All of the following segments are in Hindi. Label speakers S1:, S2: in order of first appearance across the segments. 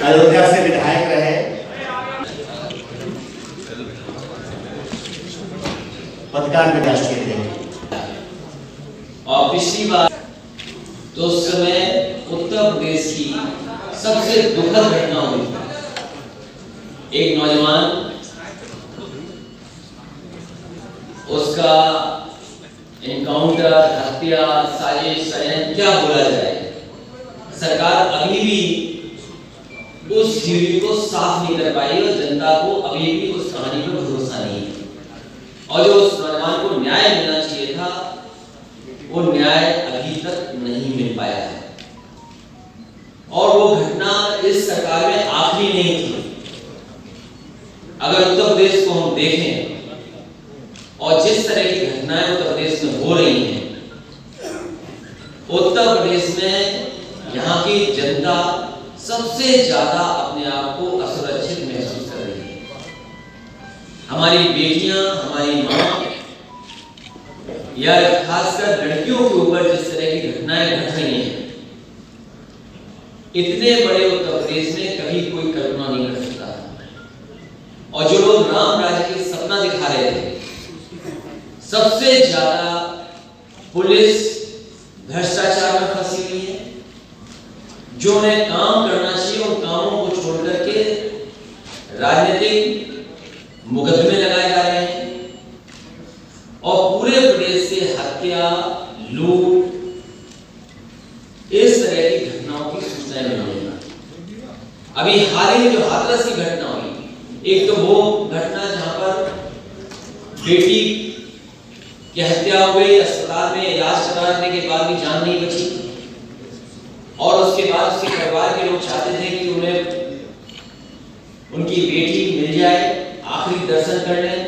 S1: अयोध्या से विधायक रहे, पत्रकार में राष्ट्रीय थे।
S2: और पिछली बार तो उस समय उत्तर प्रदेश की सबसे दुखद घटना हुई। एक नौजवान, उसका एनकाउंटर, हत्या, साजिश, षड्यंत्र क्या बोला जाए, सरकार अभी भी उस थ्योरी को साफ नहीं कर पाई और जनता को अभी भी उस कहानी पर भरोसा नहीं है। और जो उस नौजवान को न्याय मिलना चाहिए था, वो न्याय अभी तक नहीं मिल पाया है। और वो घटना इस सरकार में आखिरी नहीं थी। अगर उत्तर प्रदेश को हम देखें और जिस तरह की घटनाएं उत्तर प्रदेश में हो रही हैं, उत्तर प्रदेश में यहाँ की जनता सबसे ज्यादा अपने आप को असुरक्षित महसूस कर रही है। हमारी बेटियां, हमारी मां या खासकर लड़कियों के ऊपर जिस तरह की घटनाएं घट रही हैं, इतने बड़े उत्तर प्रदेश में कभी कोई कल्पना नहीं कर सकता। और जो लोग राम राज्य के सपना दिखा रहे थे, सबसे ज्यादा पुलिस भ्रष्टाचार में फंसी हुई है। जो उन्हें काम करना चाहिए उन कामों को छोड़ करके राजनीतिक मुकदमे लगाए जा रहे हैं और पूरे प्रदेश से हत्या, लूट, इस तरह की घटनाओं की सूचनाएं मिल रही हैं। अभी हाल ही में जो हाथरस की घटना हुई, एक तो वो घटना जहां पर बेटी की हत्या हो गई, अस्पताल में इलाज कराने के बाद भी जान नहीं बची, और उसके बाद उसके परिवार के लोग चाहते थे कि उन्हें उनकी बेटी मिल जाए, आखिरी दर्शन कर लें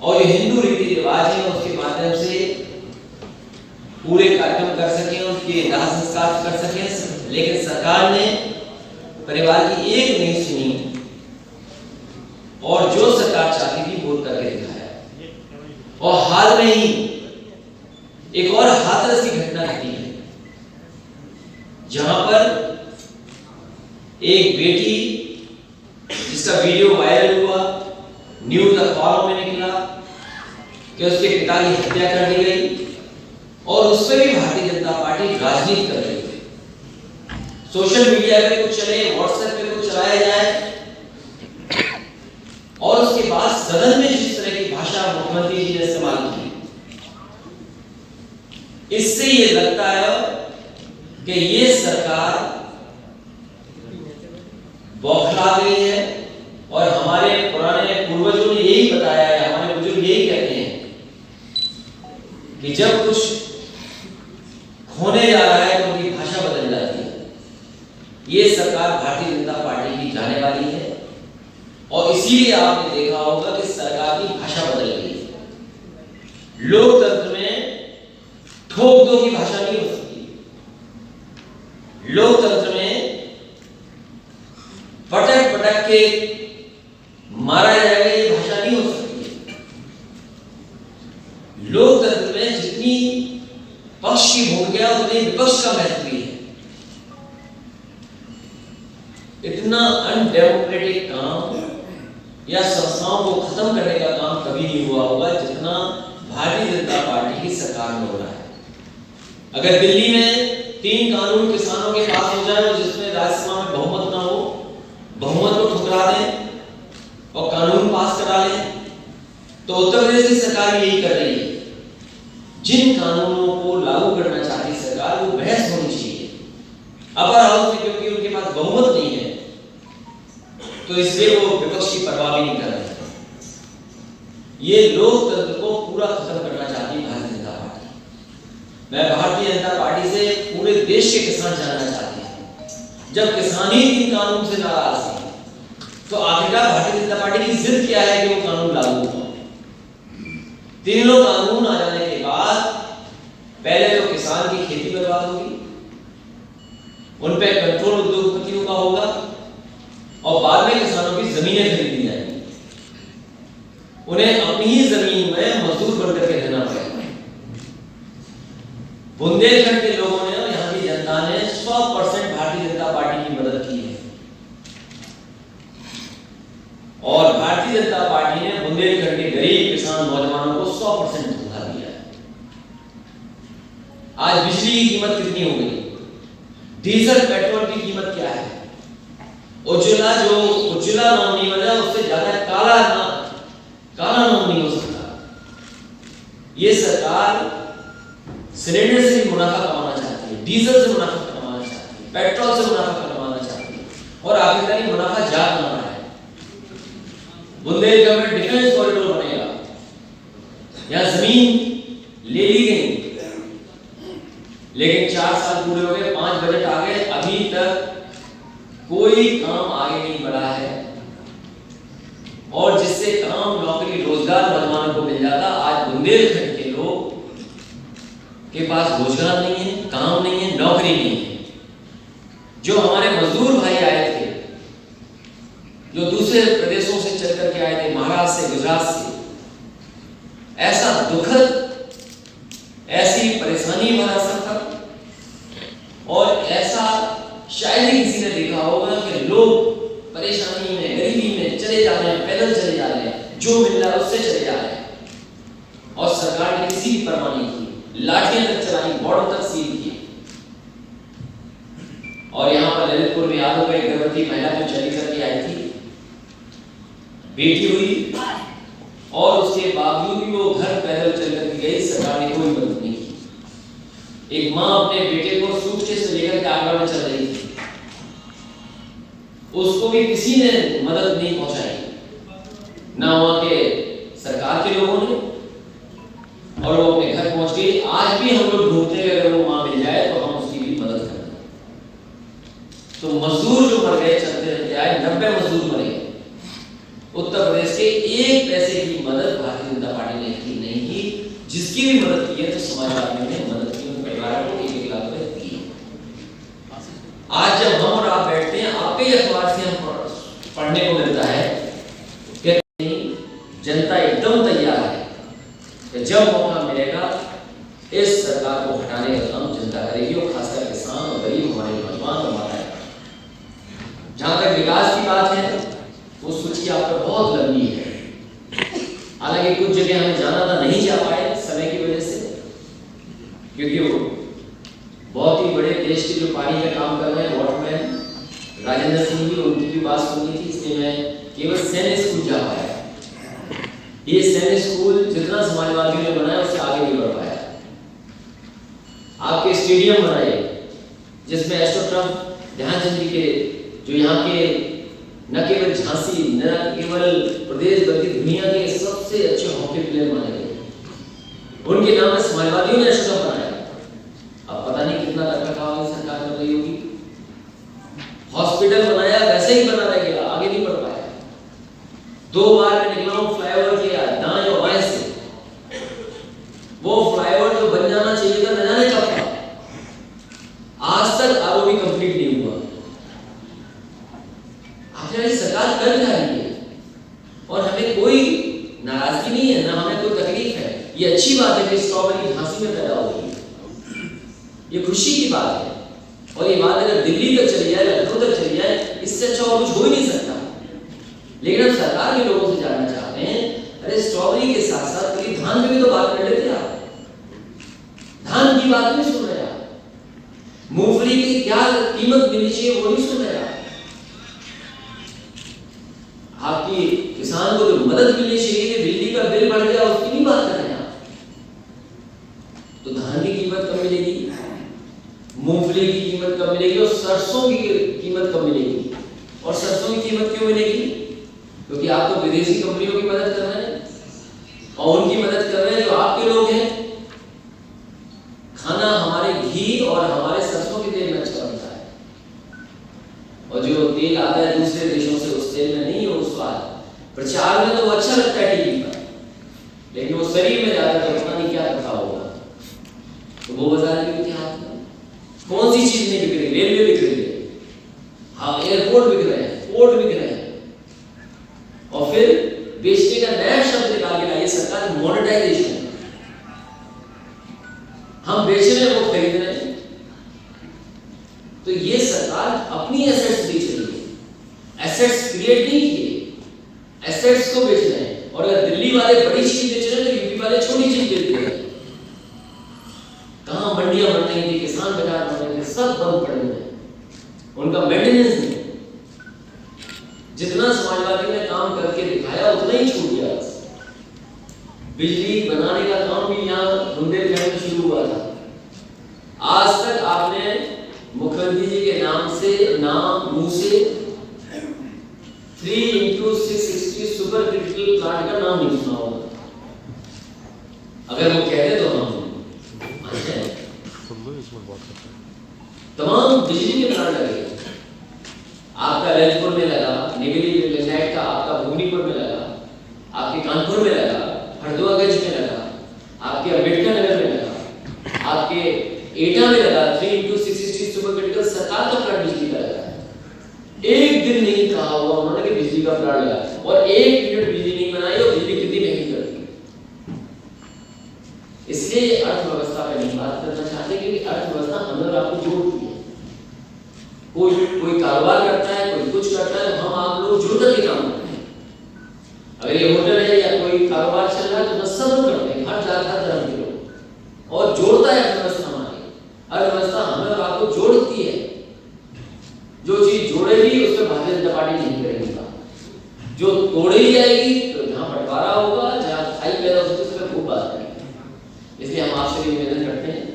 S2: और ये हिंदू रीति रिवाज है उसके माध्यम से पूरे कार्यक्रम कर सकें, उनके दाह संस्कार कर सकें। लेकिन सरकार ने परिवार की एक नहीं सुनी और जो सरकार चाहती थी वो करके दिखाया। और हाल में ही एक और हाथरस की घटना घटी है, जहां पर एक बेटी जिसका वीडियो वायरल हुआ, न्यूज अखबारों में निकला कि उसके पिता की हत्या कर दी गई और उस पर भी भारतीय जनता पार्टी राजनीति कर रही है। सोशल मीडिया पे कुछ चले, व्हाट्सएप पे कुछ चलाया जाए और उसके बाद सदन में जिस तरह की भाषा मुख्यमंत्री जी ने इस्तेमाल की, इससे ये लगता है कि ये सरकार बौखला गई है। और हमारे पुराने पूर्वजों ने यही बताया है, हमारे बुजुर्ग यही कहते हैं कि जब कुछ होने जा रहा है तो उनकी भाषा बदल जाती है। ये सरकार भारतीय जनता पार्टी की जाने वाली है और इसीलिए आपने देखा होगा कि सरकार की भाषा बदल गई है। लोकतंत्र में ठोक दो की भाषा नहीं हो सकती। लोकतंत्र में पटक पटक के मारा जाएगा ये भाषा नहीं हो सकती। लोकतंत्र में जितनी पक्ष की भूमिका उतनी विपक्ष का महत्व है। इतना अनडेमोक्रेटिक काम या संस्थाओं को खत्म करने का काम कभी नहीं हुआ होगा जितना भारतीय जनता पार्टी की सरकार में हो रहा है। अगर दिल्ली में 3 कानून किसानों के पास हो जाए जिसमें राज्यसभा में बहुमत ना हो, बहुमत को ठुकरा दें और कानून पास करा लें, तो उत्तर प्रदेश की सरकार यही कर रही है। जिन कानूनों को लागू करना चाहती सरकार, वो बहस होनी चाहिए। अपर हाउस में क्योंकि उनके पास बहुमत नहीं है, तो इसलिए वो विपक्ष की परवाह भी नहीं कर रहे। ये लोकतंत्र को पूरा खत्म करना चाहती है भारतीय जनता पार्टी। मैं भारतीय जनता पार्टी से पूरे देश के किसान जानना चाहते हैं, जब किसान ही 3 कानून से नाराज है तो आखिरकार भारतीय जनता पार्टी की जिद क्या है कि वो कानून लागू हो। तीनों कानून आ जाने के बाद पहले तो किसान की खेती बर्बाद होगी, उन पे कंट्रोल उद्योगपतियों का होगा और बाद में किसानों की जमीनें खरीदी जाएंगी। उन्हें अपनी ही जमीन में मजदूर बनकर के रहना पड़ेगा। बुंदेलखंड के लोगों ने और यहाँ की जनता ने 100% भारतीय जनता पार्टी की मदद की है। भारतीय जनता पार्टी ने बुंदेलखंड के गरीब किसान नौजवानों को 100% धोखा दिया है। आज बिजली की कीमत कितनी हो गई, डीजल पेट्रोल की कीमत क्या है, उज्ज्वला नाम नहीं बना, उससे ज्यादा काला नाम नहीं हो सकता। ये सरकार सिलेंडर से भी मुनाफा कमाना चाहती है, डीजल से मुनाफा कमाना चाहती है, पेट्रोल से मुनाफा कमाना चाहती है, और आखिरकार मुनाफा जा कमा रहा है। बुंदेलखंड में डिफेंस कॉरिडोर बनेगा, यहां जमीन ले ली गई, लेकिन 4 साल पूरे हो गए, 5 बजट आ गए, अभी तक कोई काम आगे नहीं बढ़ा है। और जिससे काम, नौकरी, रोजगार नौजवानों को मिल जाता, आज बुंदेलखंड के लोग के पास रोजगार नहीं है, काम नहीं है, नौकरी नहीं है। जो हमारे मजदूर भाई आए थे, जो दूसरे प्रदेशों से चल करके आए थे, महाराष्ट्र से, गुजरात से, ऐसा दुखद, ऐसी परेशानी भरा सफर, और ऐसा शायद ही किसी ने देखा होगा कि लोग परेशानी में, गरीबी में चले जा रहे हैं, पैदल चले जा रहे हैं, जो मिल रहा है उससे चले जा रहे हैं, और सरकार ने किसी की परवाह नहीं की, लाठियां तक चलाई, बॉर्डर तक सील किए। और यहाँ पर ललितपुर में यादव में एक गर्भवती महिला जो चली करके आई थी, बेटी हुई, और उसके बावजूद भी वो घर पैदल चल करके गई, सरकार ने कोई मदद नहीं की। एक माँ अपने बेटे को सूटकेस में लेकर के आगरा में चल रही थी, उसको भी किसी ने मदद नहीं पहुंचाई, ना वहां के सरकार के लोगों ने, और वो अपने घर पहुंच गई। आज भी हम लोग ढूंढते हैं, अगर वो मां मिल जाए तो हम उसकी भी मदद करें। तो मजदूर जो मर गए चलते रहते आए, 90 मजदूर मरे उत्तर प्रदेश के, 1 पैसे की मदद भारतीय जनता पार्टी ने की नहीं की। जिसकी भी मदद की है तो समाजवादियों ने मदद की, उन परिवारों को 1-1 लाख रुपए दिए। आज जब हम और आप बैठते हैं, आपके अखबार से हम पढ़ने को मिलता है कि जनता एकदम तैयार है कि जब मौका मिलेगा इस सरकार को हटाने का काम जनता करेगी, और खासकर किसान और गरीब, हमारे नौजवान और माताएं। जहां तक विकास की बात है, वो सूची आप पर बहुत लंबी है। हालांकि कुछ जगह हमें जाना था, नहीं जा पाए समय की वजह से, क्योंकि वो बहुत ही बड़े देश के जो पानी का काम कर रहे हैं, वाटरमैन राजेंद्र सिंह जी, उनकी भी बात सुननी थी, इसलिए मैं केवल सैन्य स्कूल जा पाया। ये सैन्य स्कूल जितना समाजवादियों ने बनाया उससे आगे नहीं बढ़ पाया। आपके स्टेडियम बनाए जिसमें एस्ट्रोटर्फ ध्यानचंद जी के, जो यहाँ के न केवल झांसी, न केवल प्रदेश बल्कि दुनिया के सबसे अच्छे हॉकी प्लेयर माने गए, उनके नाम में समाजवादियों ने एस्ट्रोटर्फ बनाया। अब पता नहीं कितना रखरखाव सरकार कर रही होगी। हॉस्पिटल बनाया, वैसे ही बना रह गया, आगे नहीं बढ़ पाया। 2 बार मैं निकला हूं, फ्लाईओवर किया दाएं और बाएं से, वो फ्लाईओवर जो बन जाना चाहिए था न जाने कब था, आज तक आरओबी कंप्लीट नहीं हुआ। आखिर सरकार कर क्या रही है, और हमें कोई नाराजगी नहीं है, ना हमें कोई तकलीफ है। ये अच्छी बात है कि स्ट्रॉबेरी झांसी में पैदा हो रही है, ये खुशी की बात है। और ये बात अगर दिल्ली तक चली जाए, लखनऊ तक चली जाए, इससे अच्छा और कुछ हो ही नहीं सकता। लेकिन हम सरकार के लोगों से जानना चाहते हैं, अरे स्ट्रॉबेरी के साथ साथ कभी धान की भी तो बात कर लेते आप, धान की बात नहीं सुन रहे आप, मूंगफली की क्या कीमत मिलनी चाहिए वो नहीं सुन रहे आप, आपकी किसान को जो मदद मिलनी चाहिए कि बिजली का बिल बढ़ गया उसकी नहीं बात कर रहे हैं आप। तो धान की कीमत कब मिलेगी, मूंगफली की कीमत कब मिलेगी, और सरसों की कीमत कब मिलेगी। और सरसों की कीमत क्यों मिलेगी, क्योंकि आप तो विदेशी कंपनियों की मदद कर रहे हैं, और उनकी मदद कर रहे हैं जो आपके लोग हैं। खाना हमारे घी और हमारे सरसों के तेल में अच्छा बनता है, और जो तेल आता है दूसरे देशों से, उस तेल में नहीं है वो स्वाद। प्रचार में तो अच्छा लगता है टीवी पर, लेकिन वो शरीर में जाता है तो पता नहीं क्या करता होगा। तो वो बाजार के हाथ में कौन सी चीज नहीं बिक रही, रेलवे बिक रही है, हाँ एयरपोर्ट बिक रहे हैं, पोर्ट बिक रहे हैं, और फिर बेचने का नया शब्द निकाल के लाई सरकार, मोनेटाइजेशन। हम बेच रहे हैं, वो खरीद रहे हैं। तो ये सरकार अपनी एसेट्स बेच रही है, एसेट्स क्रिएट नहीं किए, एसेट्स को बेच रहे हैं। और अगर दिल्ली वाले बड़ी चीज बेच रहे हैं तो यूपी वाले छोटी चीज बेच रहे हैं। कहां मंडियां बन रही थी, किसान बाजार बन रहे थे, सब बंद पड़े हुए हैं, उनका मेंटेनेंस नहीं। जितना समाजवादी ने काम करके दिखाया उतना ही छूट गया। बिजली बनाने का काम भी यहाँ बुंदेलखंड में शुरू हुआ था। आज तक आपने मुखर्जी जी के मुंह से 3x660 सुपर क्रिटिकल प्लांट का नाम नहीं सुना होगा। अगर वो कहते तो हम तमाम बिजली के प्लांट लगे। आपका ललितपुर में लगा, निगली लिग्नाइट का आपका भूमिपुर में लगा, आपके कानपुर में लगा, हरदोगंज में लगा, आपके अम्बेडकर नगर में लगा, आपके एटा में लगा। 3x660 सुपर क्रिटिकल सरकार का प्लांट बिजली का लगा। एक दिन नहीं कहा हुआ उन्होंने कि बिजली का प्लांट लगा, और 1 यूनिट बिजली नहीं बनाई और बिजली कितनी महंगी कर दी। इसलिए अर्थव्यवस्था पे नहीं बात करना चाहते क्योंकि अर्थव्यवस्था हमें आपको जोड़ती है। कोई कारोबार करता है, कोई कुछ करता है, हम आप लोग जुड़कर के काम करते हैं। अगर ये होटल है या कोई कारोबार चल रहा है तो बस सब लोग करते हैं, हर जात हर धर्म के लोग, और जोड़ता है अर्थव्यवस्था हमारी। अर्थव्यवस्था हमें और आपको जोड़ती है। जो चीज जोड़ेगी उस पर भारतीय जनता पार्टी नहीं करेगी बात। जो तोड़ेगी जाएगी तो जहां बंटवारा होगा, जहां खाई पैदा होगी उस पर खूब बात करेंगे। इसलिए हम आपसे निवेदन करते हैं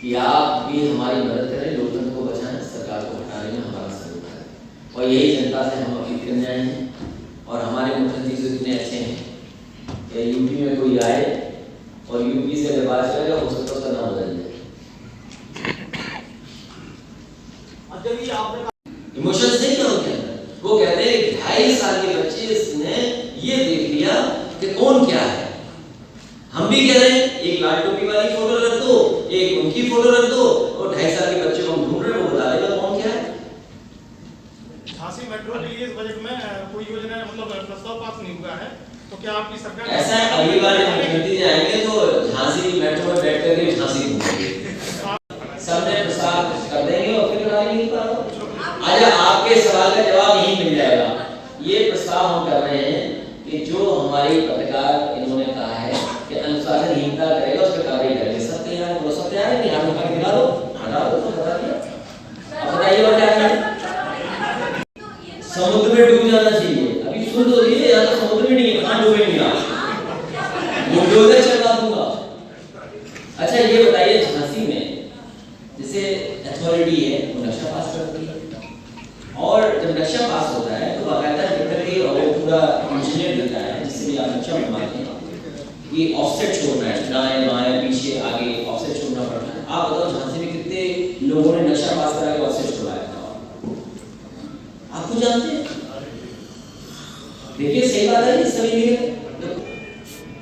S2: कि आप भी हमारी मदद करें, लोकतंत्र को बचाएं, सरकार को हटाने में हमारा सहयोग करें। और यही जनता से हम अपील करने आए हैं। और हमारे मुख्यमंत्री जी इतने अच्छे हैं कि यूपी में कोई आए और यूपी से अगर बात करेगा हो सकता है उसका नाम बदल जाए। इमोशंस नहीं है उनके अंदर। वो कहते हैं 2.5 साल के बच्चे ने ये देख लिया कि कौन क्या है। हम भी कह रहे हैं एक लाल टोपी वाली फोटो रख दो, एक उनकी फोटो रख दो, और 2.5 साल के बच्चे को हम ढूंढ रहे हैं, वो बता देगा कौन क्या है।
S3: झांसी मेट्रो के लिए इस बजट में कोई योजना मतलब प्रस्ताव पास नहीं हुआ है, तो क्या आपकी सरकार
S2: ऐसा है अगली बार जब मुख्यमंत्री जी आएंगे तो झांसी मेट्रो में बैठ करके झांसी घूमेंगे, सबने प्रसाद कर देंगे और फिर करा लेंगे। आज आपके सवाल का जवाब यही मिल जाएगा। ये प्रस्ताव हम कर रहे हैं कि जो हमारे पत्रकार इन्होंने कहा है कि अनुशासनहीनता करेगा उस पर कार्रवाई करेंगे। सब तैयार है, वो सब तैयार है, हाथ उठा के दिखा दो, हटा दो, तो बता दिया। अब बताइए और क्या है? समुद्र में डूब जाना चाहिए। अभी सुन तो लीजिए, यहाँ तो समुद्र में नहीं है, कहाँ डूबेंगे आप? बुलडोजर चलवा दूंगा। अच्छा ये बताइए, झांसी में जैसे अथॉरिटी है वो नक्शा पास करती है, और जब नक्शा पास होता है तो बाकायदा लिटरली वो पूरा इंजीनियर देता है जिससे भी आप नक्शा बनवाते हैं कि ऑफसेट छोड़ना है, दाएं बाएं पीछे आगे ऑफसेट छोड़ना पड़ता है। आप बताओ झांसी में कितने लोगों ने नक्शा पास करा के ऑफसेट छोड़ाया था? आपको जानते हैं? देखिए सही बात है, सभी लिए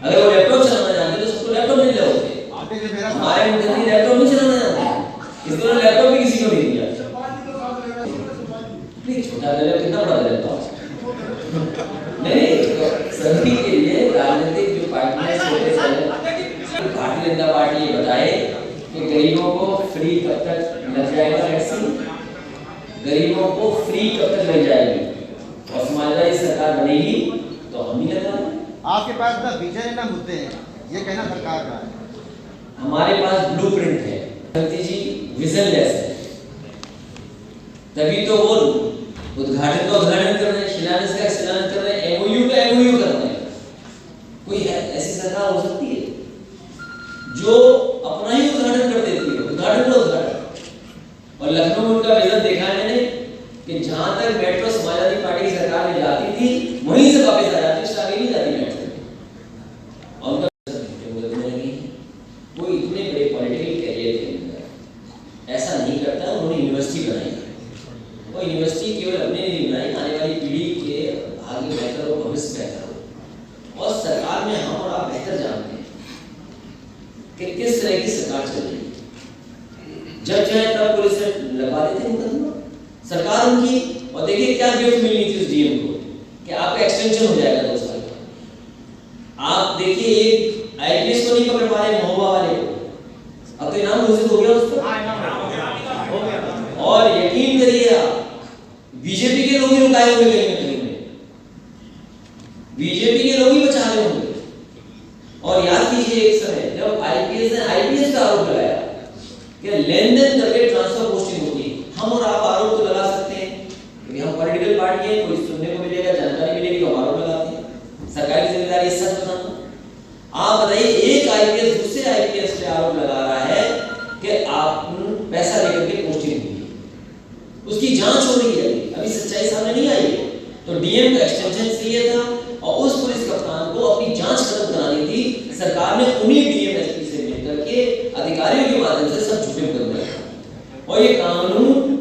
S2: अगर वो लैपटॉप चलाना जानते तो सबको लैपटॉप मिल जाओगे। हमारे मुख्यमंत्री लैपटॉप नहीं चलाना जानते, इसलिए लैपटॉप भी किसी को नहीं दिया। छोटा दल कितना बड़ा दल था? नहीं, सभी के लिए राजनीतिक जो पार्टियां छोटे दल, भारतीय जनता पार्टी ये बताए कि गरीबों को फ्री कब तक लग जाएगा वैक्सीन, गरीबों को फ्री कब तक लग जाएगी, और समाजवादी सरकार बनेगी तो हम भी लगा।
S4: आपके पास ना विजन ना मुद्दे हैं, ये कहना सरकार का है।
S2: हमारे पास ब्लूप्रिंट है, मुख्यमंत्री जी विजनलेस है, तभी तो वो उद्घाटन का उद्घाटन कर रहे हैं, शिलान्यास का शिलान्यास कर रहे हैं, एमओयू का एमओयू कर रहे हैं। कोई ऐसी सरकार हो सकती है जो अपना ही उद्घाटन कर देती है, उद्घाटन का उद्घाटन। और लखनऊ में उनका विजन देखा है मैंने कि जहां तक मेट्रो समाजवादी पार्टी की सरकार में जाती थी वहीं से वापस आ जाती, उससे आगे नहीं जाती मेट्रो। और उनका कोई इतने बड़े पॉलिटिकल कैरियर के अंदर ऐसा नहीं करता। उन्होंने यूनिवर्सिटी बनाई, और यूनिवर्सिटी केवल अपने लिए बनाई, आने वाली पीढ़ी के आगे बेहतर हो, भविष्य बेहतर हो। और सरकार में हम और आप बेहतर जानते हैं कि किस तरह की सरकार चल रही है। जब चाहे तब पुलिस से लगा देते मुकदमा सरकार उनकी। और देखिए क्या गिफ्ट मिलनी थी उस डीएम को कि आपका एक्सटेंशन हो जाएगा 2 साल का। आप देखिए एक आईपीएस को नहीं पकड़ पा रहे, महुआ वाले को, अब तो इनाम घोषित हो गया उसको। और यकीन करिए आप, बीजेपी के लोग ही रुकाए हुए कहीं ना कहीं में। जब आईपीएस ने आईपीएस का आरोप लगाया कि लेन देन करके ट्रांसफर पोस्टिंग होती है, हम और आप आरोप तो लगा सकते हैं क्योंकि हम पॉलिटिकल पार्टी है, कोई सुनने को मिलेगा, जानकारी मिलेगी तो हम आरोप लगाते हैं। सरकारी जिम्मेदारी सच बताना। आप बताइए, एक आईपीएस दूसरे आईपीएस पे आरोप लगा रहा है कि आप पैसा लेकर के पोस्टिंग हुई है, उसकी जांच हो रही है, अभी सच्चाई सामने नहीं आई है। तो डीएम का एक्सटेंशन चाहिए था और उस पुलिस कप्तान को अपनी जांच खत्म करानी थी। सरकार ने उन्हीं डीएम एसपी से मिलकर के अधिकारियों के माध्यम से सब झूठे कर दिया और ये कानून